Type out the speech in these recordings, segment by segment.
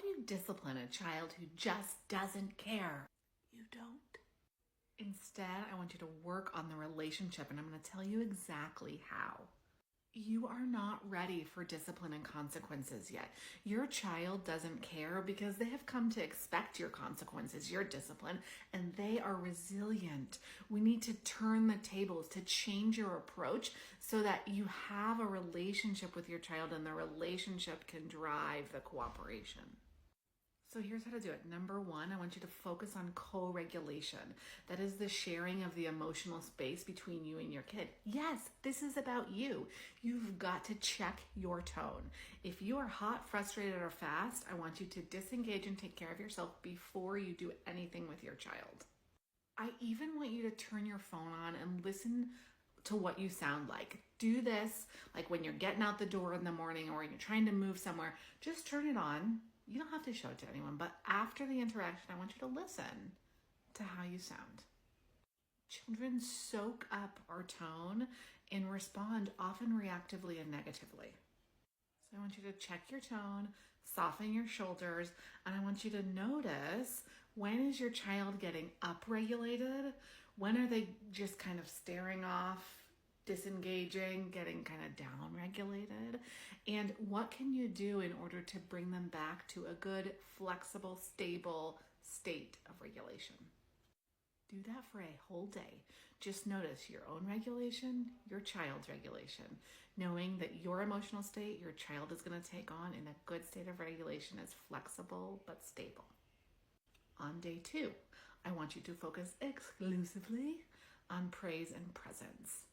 do you discipline a child who just doesn't care? You don't. Instead, I want you to work on the relationship, and I'm going to tell you exactly how. You are not ready for discipline and consequences yet. Your child doesn't care because they have come to expect your consequences, your discipline, and they are resilient. We need to turn the tables, to change your approach so that you have a relationship with your child and the relationship can drive the cooperation. So here's how to do it. Number one, I want you to focus on co-regulation. That is the sharing of the emotional space between you and your kid. Yes, this is about you. You've got to check your tone. If you are hot, frustrated, or fast, I want you to disengage and take care of yourself before you do anything with your child. I even want you to turn your phone on and listen to what you sound like. Do this like when you're getting out the door in the morning or when you're trying to move somewhere. Just turn it on. You don't have to show it to anyone, but after the interaction, I want you to listen to how you sound. Children soak up our tone and respond often reactively and negatively. So I want you to check your tone, soften your shoulders, and I want you to notice, when is your child getting upregulated? When are they just kind of staring off, disengaging, getting kind of down-regulated? And what can you do in order to bring them back to a good, flexible, stable state of regulation? Do that for a whole day. Just notice your own regulation, your child's regulation, knowing that your emotional state, your child is going to take on in a good state of regulation is flexible but stable. On day 2, I want you to focus exclusively on praise and presence.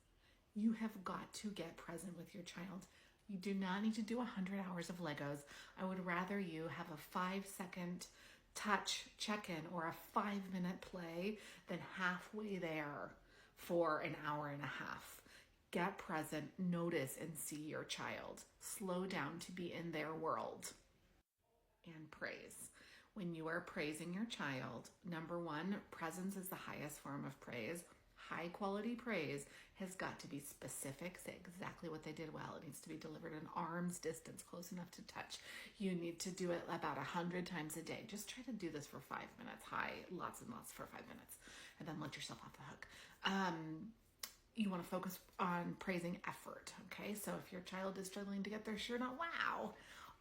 You have got to get present with your child. You do not need to do 100 hours of Legos. I would rather you have a 5-second touch check-in or a 5-minute play than halfway there for an hour and a half. Get present, notice, and see your child. Slow down to be in their world. And praise. When you are praising your child, number one, presence is the highest form of praise. High quality praise has got to be specific, say exactly what they did well. It needs to be delivered an arm's distance, close enough to touch. You need to do it about 100 times a day. Just try to do this for 5 minutes, lots and lots for 5 minutes, and then let yourself off the hook. You want to focus on praising effort, okay? So if your child is struggling to get their shirt on, wow,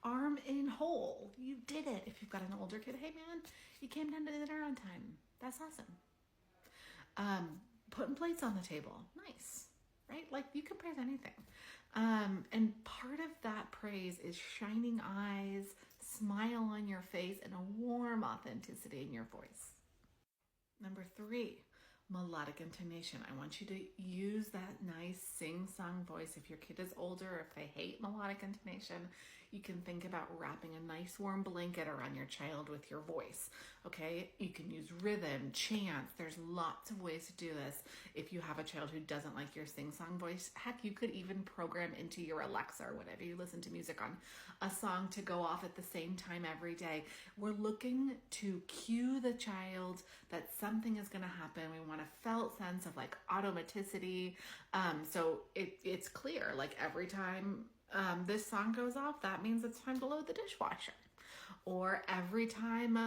arm in hole, you did it. If you've got an older kid, hey man, you came down to dinner on time. That's awesome. Putting plates on the table. Nice, right? Like you can praise anything. And part of that praise is shining eyes, smile on your face, and a warm authenticity in your voice. Number 3, melodic intonation. I want you to use that nice sing-song voice. If your kid is older, if they hate melodic intonation, you can think about wrapping a nice warm blanket around your child with your voice, okay? You can use rhythm, chant. There's lots of ways to do this. If you have a child who doesn't like your sing-song voice, heck, you could even program into your Alexa or whatever you listen to music on, a song to go off at the same time every day. We're looking to cue the child that something is going to happen. We want a felt sense of like automaticity. So it's clear, like every time this song goes off, that means it's time to load the dishwasher. Or every time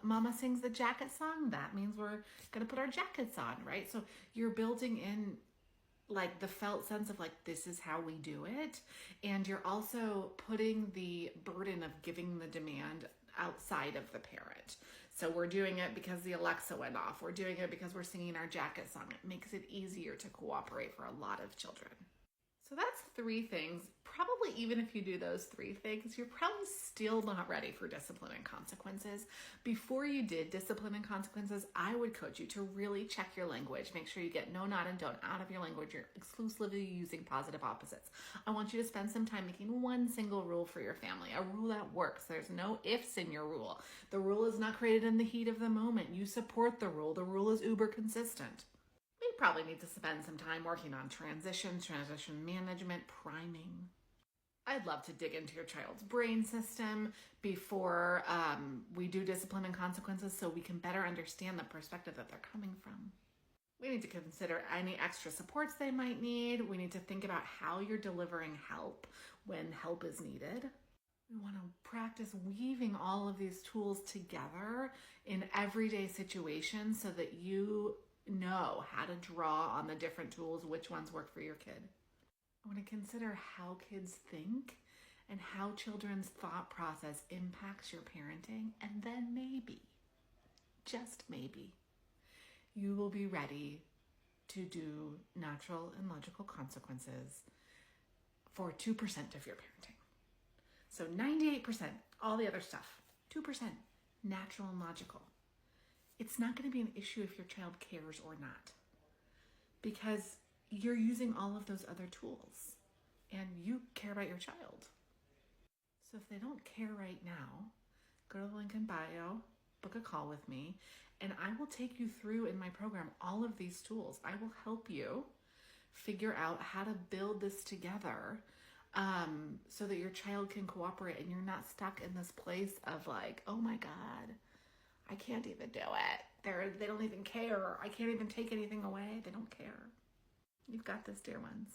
mama sings the jacket song, that means we're going to put our jackets on, right? So you're building in like the felt sense of like, this is how we do it. And you're also putting the burden of giving the demand outside of the parent. So we're doing it because the Alexa went off. We're doing it because we're singing our jacket song. It makes it easier to cooperate for a lot of children. So that's 3 things. Probably even if you do those 3 things, you're probably still not ready for discipline and consequences. Before you did discipline and consequences, I would coach you to really check your language. Make sure you get no, not, and don't out of your language. You're exclusively using positive opposites. I want you to spend some time making one single rule for your family, a rule that works. There's no ifs in your rule. The rule is not created in the heat of the moment. You support the rule. The rule is uber consistent. We probably need to spend some time working on transition management, priming. I'd love to dig into your child's brain system before we do discipline and consequences so we can better understand the perspective that they're coming from. We need to consider any extra supports they might need. We need to think about how you're delivering help when help is needed. We want to practice weaving all of these tools together in everyday situations so that you know how to draw on the different tools, which ones work for your kid. I want to consider how kids think and how children's thought process impacts your parenting, and then maybe, just maybe, you will be ready to do natural and logical consequences for 2% of your parenting. So 98%, all the other stuff, 2% natural and logical. It's not going to be an issue if your child cares or not, because you're using all of those other tools and you care about your child. So if they don't care right now, go to the link in bio, book a call with me, and I will take you through in my program all of these tools. I will help you figure out how to build this together so that your child can cooperate and you're not stuck in this place of like, oh my God, I can't even do it. They don't even care. I can't even take anything away. They don't care. You've got this, dear ones.